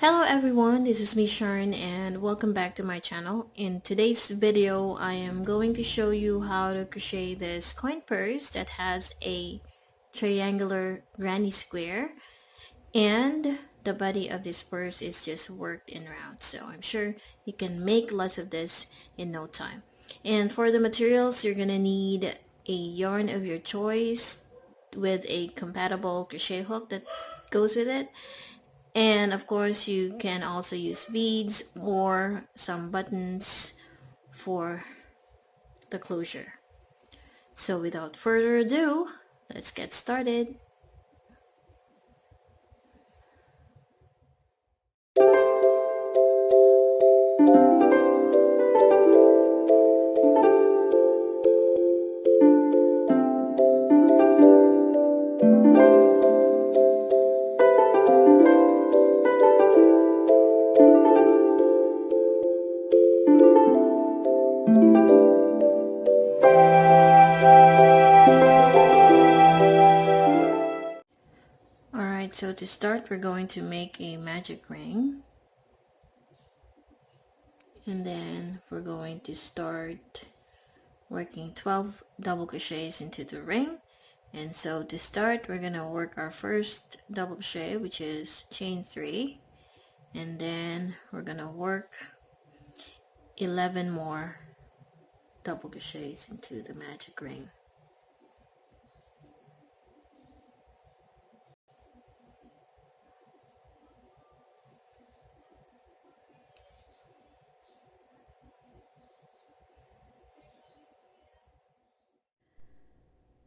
Hello everyone, this is me Sharon and welcome back to my channel. In today's video, I am going to show you how to crochet this coin purse that has a triangular granny square, and the body of this purse is just worked in round. So I'm sure you can make lots of this in no time. And for the materials, you're gonna need a yarn of your choice with a compatible crochet hook that goes with it. And of course, you can also use beads or some buttons for the closure. So without further ado, let's get started. Alright, so to start, we're going to make a magic ring. And then we're going to start working 12 double crochets into the ring. And so to start, we're going to work our first double crochet, which is chain 3. And then we're going to work 11 more double crochets into the magic ring.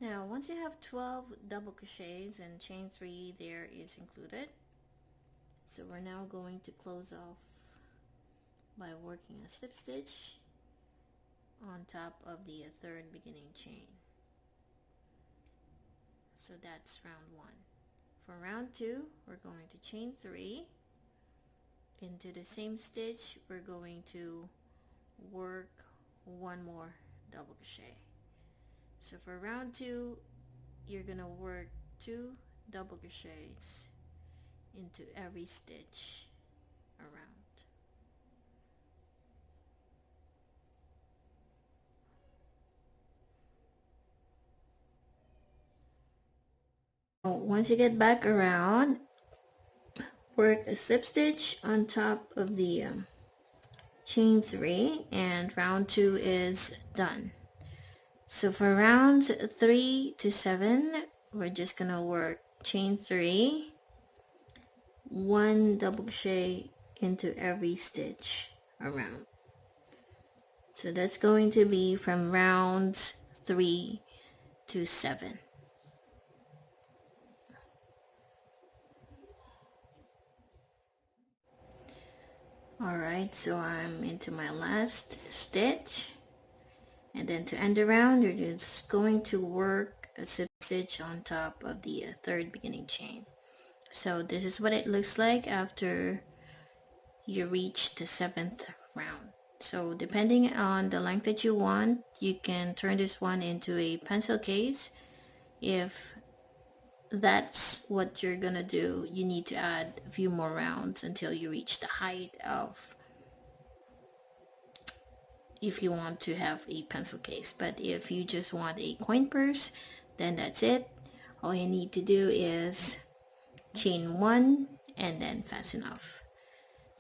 Now once you have 12 double crochets and chain 3 there is included, so we're now going to close off by working a slip stitch on top of the third beginning chain. So that's round 1. For round 2, we're going to chain 3 into the same stitch. We're going to work one more double crochet. So for round 2, you're gonna work 2 double crochets into every stitch around. Once you get back around, work a slip stitch on top of the chain 3, and round 2 is done. So for rounds 3 to 7, we're just gonna work chain 3, 1 double crochet into every stitch around. So that's going to be from rounds 3 to 7. Alright, so I'm into my last stitch, and then to end the round, you're just going to work a slip stitch on top of the third beginning chain. So this is what it looks like after you reach the 7th round. So depending on the length that you want, you can turn this one into a pencil case. If that's what you're gonna do, you need to add a few more rounds until you reach the height of, if you want to have a pencil case. But if you just want a coin purse, then that's it. All you need to do is chain 1 and then fasten off.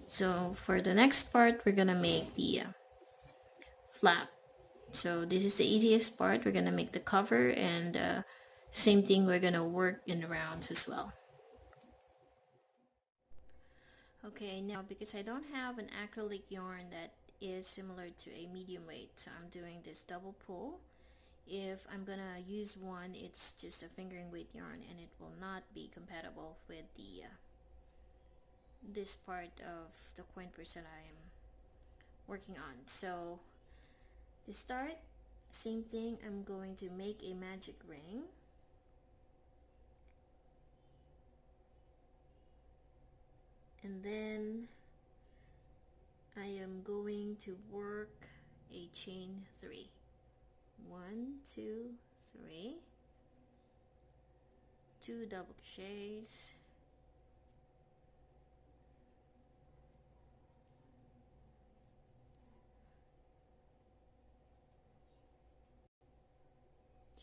So for the next part, we're gonna make the flap. So this is the easiest part. We're gonna make the cover, and same thing, we're gonna work in rounds as well. Okay, now because I don't have an acrylic yarn that is similar to a medium weight, so I'm doing this double pull. If I'm gonna use one, it's just a fingering weight yarn, and it will not be compatible with the this part of the coin purse that I am working on. So to start, same thing, I'm going to make a magic ring. And then I am going to work a chain 3. 1, 2, 3. 2 double crochets.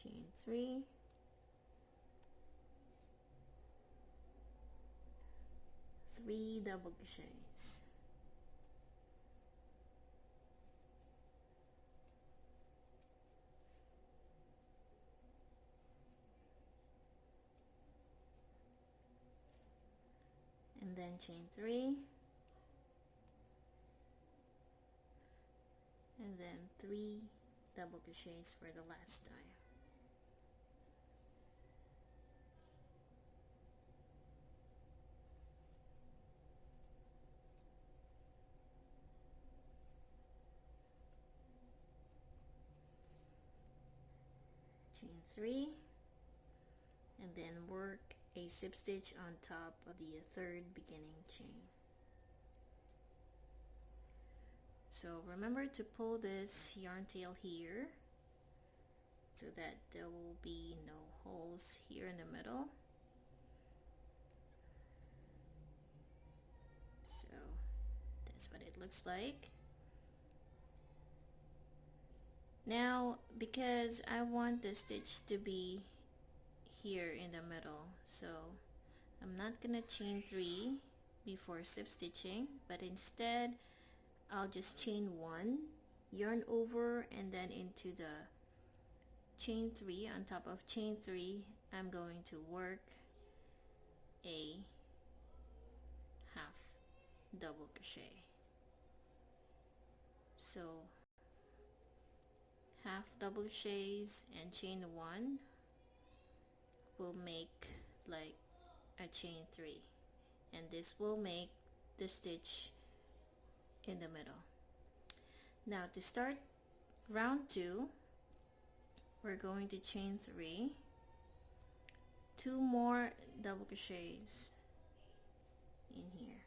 chain 3, three double crochets, and then chain 3, and then 3 double crochets for the last time. Chain 3, and then work a slip stitch on top of the third beginning chain. So remember to pull this yarn tail here so that there will be no holes here in the middle. So that's what it looks like. Now, because I want the stitch to be here in the middle, so I'm not gonna chain 3 before slip stitching, but instead I'll just chain 1, yarn over, and then into the chain 3. On top of chain 3, I'm going to work a half double crochet. So half double crochets and chain 1 will make like a chain 3, and this will make the stitch in the middle. Now to start round 2, we're going to chain 3, 2 more double crochets in here,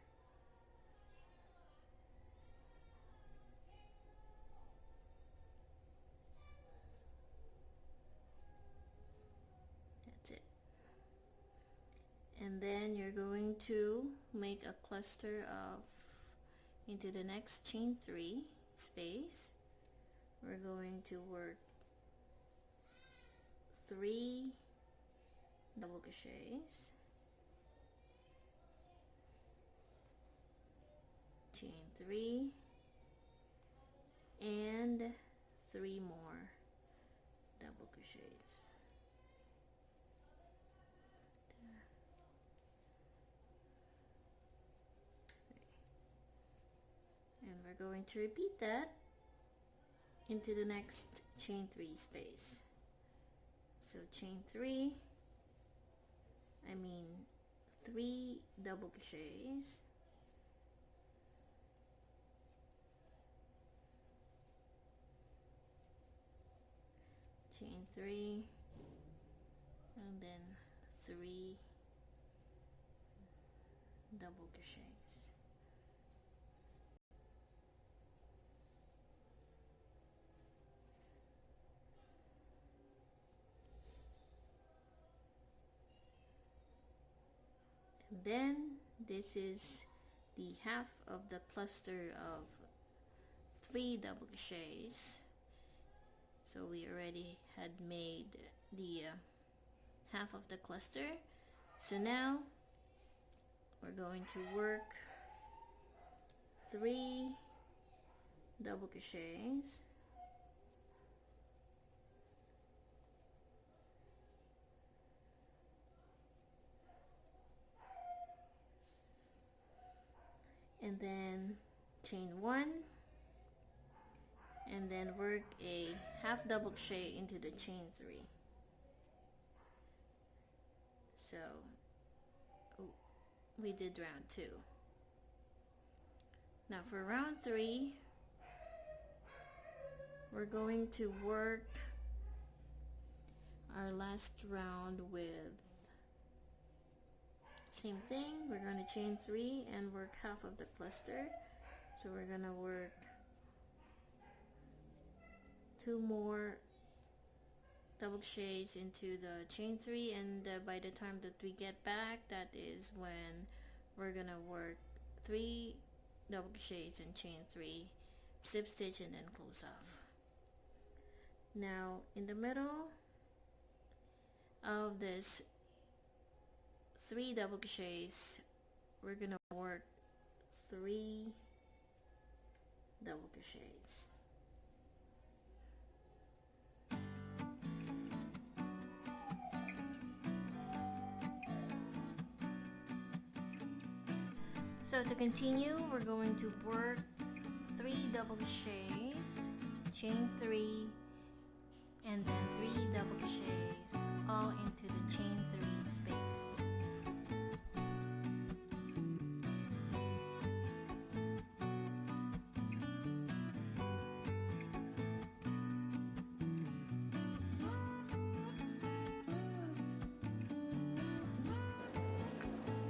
that's it. And then you're going to make a cluster of into the next chain 3 space. We're going to work 3 double crochets, chain 3, and 3 more double crochets. And we're going to repeat that into the next chain 3 space. So chain 3, 3 double crochets, chain 3, and then 3 double crochets. And then this is the half of the cluster of 3 double crochets. So we already had made the half of the cluster. So now we're going to work 3 double crochets, and then chain 1, and then work a half double crochet into the chain 3. So we did round 2. Now for round 3, we're going to work our last round with same thing. We're going to chain 3 and work half of the cluster. So we're going to work 2 more double crochets into the chain 3, and by the time that we get back, that is when we're gonna work 3 double crochets and chain 3, slip stitch, and then close off. Now in the middle, of this 3 double crochets, we're gonna work 3 double crochets. So to continue, we're going to work 3 double crochets, chain 3, and then 3 double crochets all into the chain 3 space.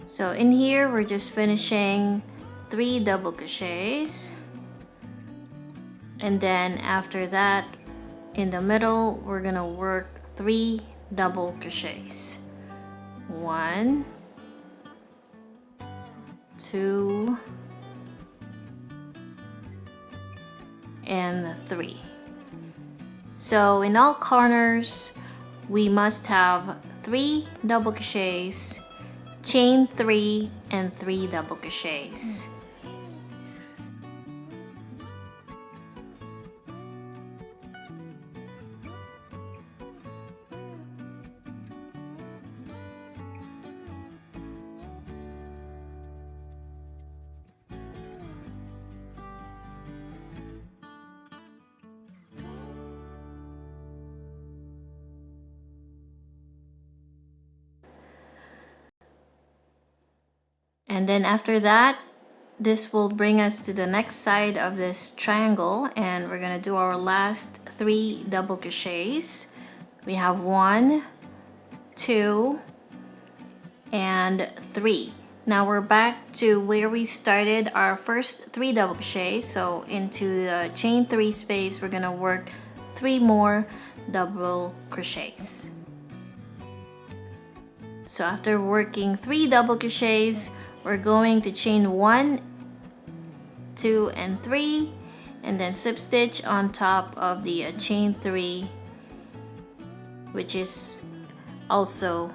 So in here we're just finishing 3 double crochets, and then after that in the middle we're gonna work 3 double crochets. 1, 2, and 3. So in all corners we must have 3 double crochets, chain 3, and 3 double crochets. And then after that, this will bring us to the next side of this triangle, and we're gonna do our last 3 double crochets. We have 1, 2, and 3. Now we're back to where we started our first 3 double crochets. So into the chain 3 space, we're gonna work 3 more double crochets. So after working 3 double crochets, we're going to chain 1, 2, and 3, and then slip stitch on top of the chain 3, which is also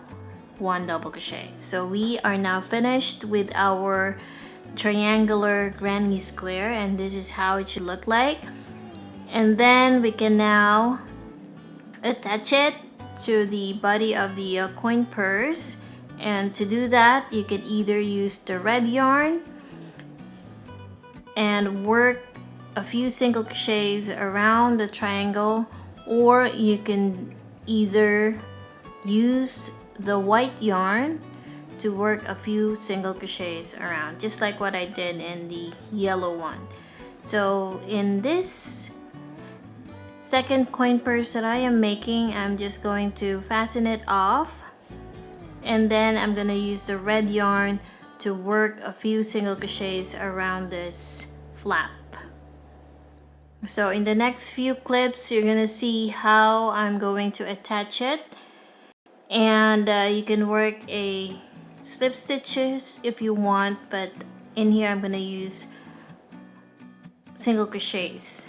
1 double crochet. So we are now finished with our triangular granny square, and this is how it should look like. And then we can now attach it to the body of the coin purse. And to do that, you can either use the red yarn and work a few single crochets around the triangle, or you can either use the white yarn to work a few single crochets around, just like what I did in the yellow one. So in this second coin purse that I am making, I'm just going to fasten it off, and then I'm gonna use the red yarn to work a few single crochets around this flap. So in the next few clips, you're gonna see how I'm going to attach it, and you can work a slip stitches if you want, but in here I'm gonna use single crochets.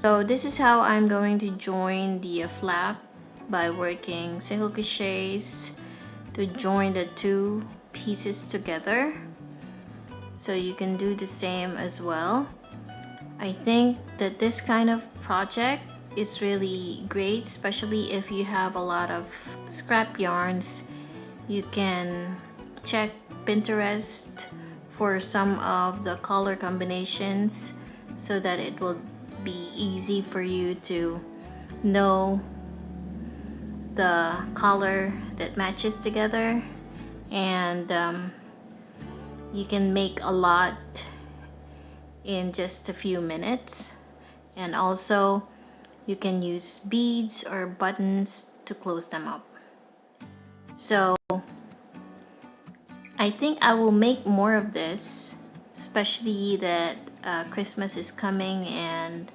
So this is how I'm going to join the flap, by working single crochets to join the 2 pieces together. So you can do the same as well. I think that this kind of project is really great, especially if you have a lot of scrap yarns. You can check Pinterest for some of the color combinations so that it will be easy for you to know the color that matches together, and You can make a lot in just a few minutes, and also you can use beads or buttons to close them up. So I think I will make more of this, especially that Christmas is coming, and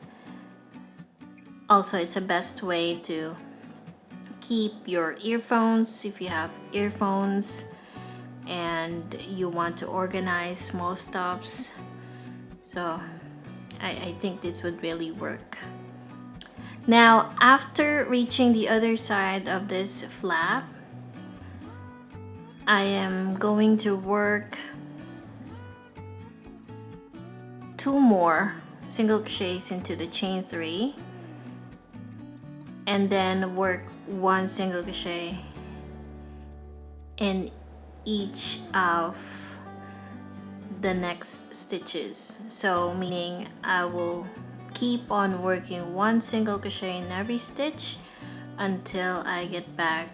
also it's the best way to keep your earphones if you have earphones and you want to organize small stops. So I think this would really work. Now, after reaching the other side of this flap, I am going to work 2 more single crochets into the chain 3, and then work 1 single crochet in each of the next stitches. So meaning I will keep on working 1 single crochet in every stitch until I get back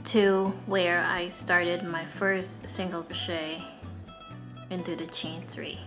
to where I started my first single crochet into the chain 3.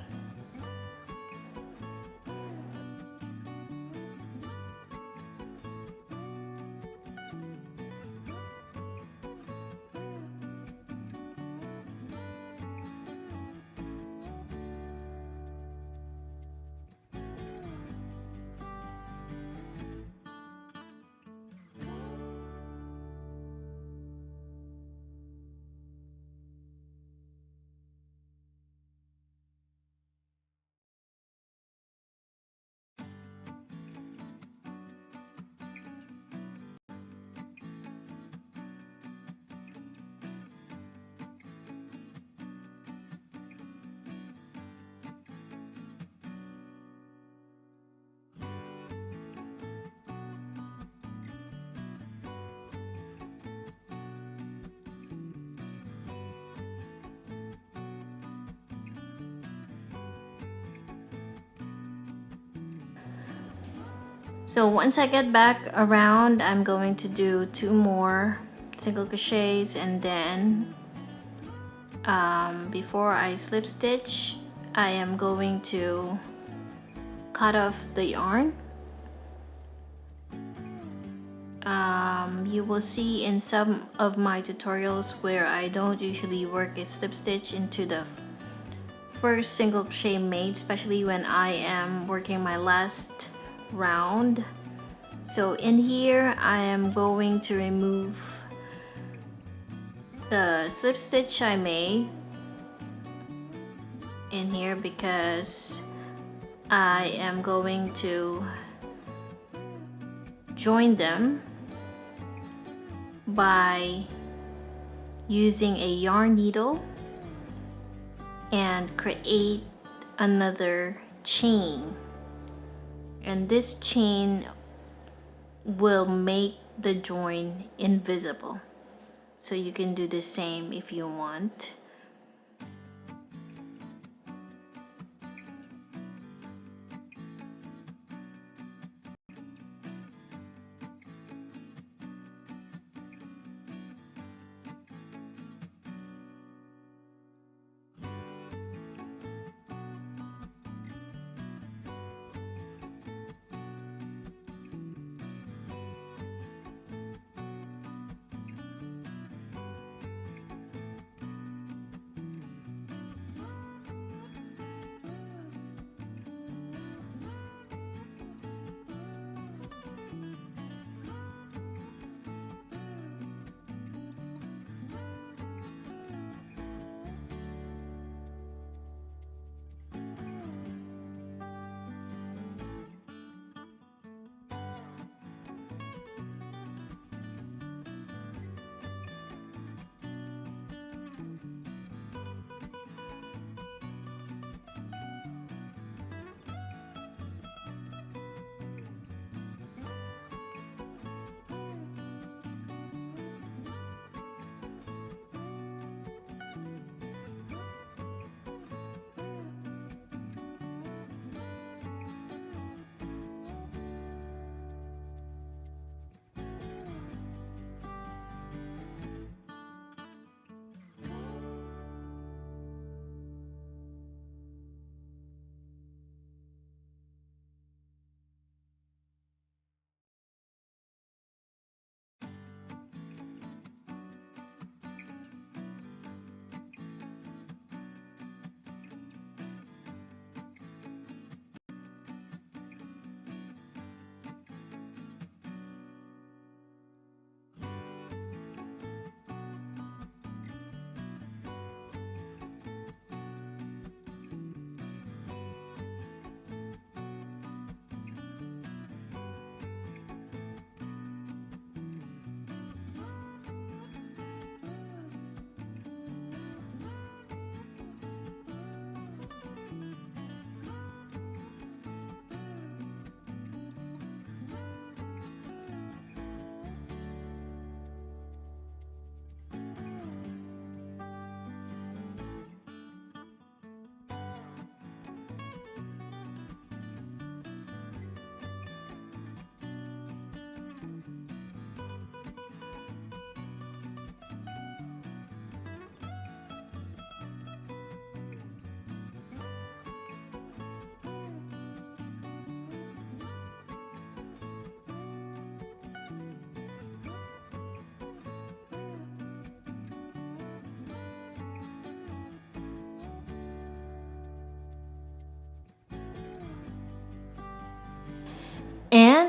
So once I get back around, I'm going to do 2 more single crochets, and then before I slip stitch, I am going to cut off the yarn. You will see in some of my tutorials where I don't usually work a slip stitch into the first single crochet made, especially when I am working my last round. So in here I am going to remove the slip stitch I made in here because I am going to join them by using a yarn needle and create another chain, and this chain will make the join invisible. So you can do the same if you want.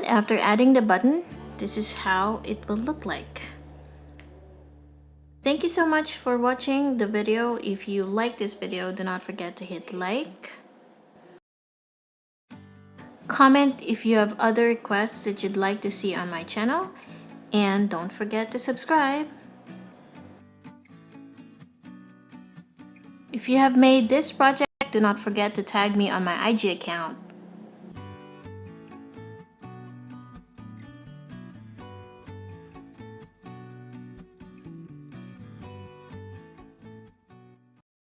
And after adding the button, this is how it will look like. Thank you so much for watching the video. If you like this video, do not forget to hit like. Comment if you have other requests that you'd like to see on my channel. And don't forget to subscribe. If you have made this project, do not forget to tag me on my IG account.